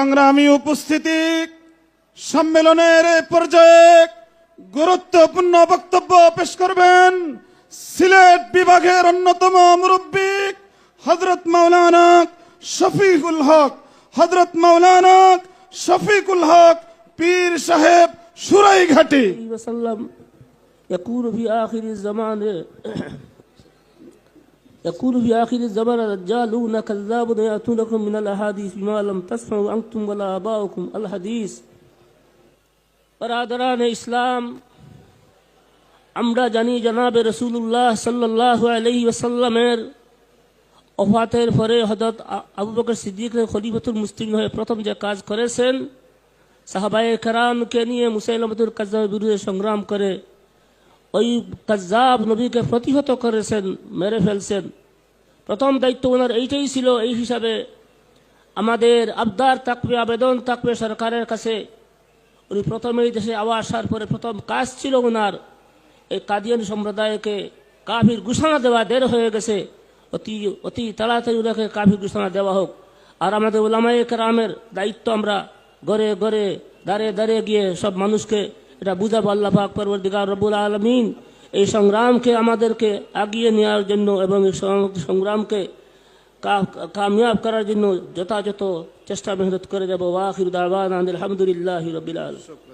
সংগ্রামী উপস্থিতি, সম্মেলনের এই পর্যায়ে গুরুত্বপূর্ণ বক্তব্য পেশ করবেন সিলেট বিভাগের অন্যতম মুরব্বী হযরত মাওলানা শফিকুল হক, হযরত মাওলানা শফিকুল হক পীর সাহেব সুরাইঘাটি। يقول في آخر الزمان الرجالون كذابون يأتونكم من الأحاديث بما لم تسمعوا أنتم ولا آباؤكم الحديث। برادران ইসলাম, আমরা জানি জনাবে রাসূলুল্লাহ সাল্লাল্লাহু আলাইহি ওয়াসাল্লামের ওফাতের পরে হযরত আবু বকর সিদ্দিক খলিফাতুল মুসলিমিন হয়ে প্রথম যে কাজ করেছেন, সাহাবায়ে কেরামকে নিয়ে মুসাইলামাতুল কাজ্জাবের বিরুদ্ধে সংগ্রাম করে ওই কাজ্জাব নবীকে প্রতিহত করেছেন, মেরে ফেলছেন। প্রথম দায়িত্ব ওনার এইটাই ছিল। এই হিসাবে আমাদের আবদার থাকবে, আবেদন থাকবে সরকারের কাছে। উনি প্রথমে এই দেশে আসার পরে প্রথম কাজ ছিল ওনার এই কাদিয়ানী সম্প্রদায়কে কাফির ঘোষণা দেওয়া। দের হয়ে গেছে, অতি তাড়াতাড়ি ওনাকে কাফির ঘোষণা দেওয়া হোক। আর আমাদের উলামায়ে কেরামের দায়িত্ব, আমরা ঘরে ঘরে দাঁড়ে দাঁড়িয়ে গিয়ে সব মানুষকে এটা বুঝাবো। আল্লাহ পাক পরবর্তীকার রব্বুল আলামিন এই সংগ্রামকে আমাদেরকে আগিয়ে নেওয়ার জন্য এবং এই সংগ্রামকে কামিয়াব করার জন্য যথাযথ চেষ্টা মেহনত করে যাব। ওয়া আখিরু দাওয়ানা আলহামদুলিল্লাহি রাব্বিল আলামিন।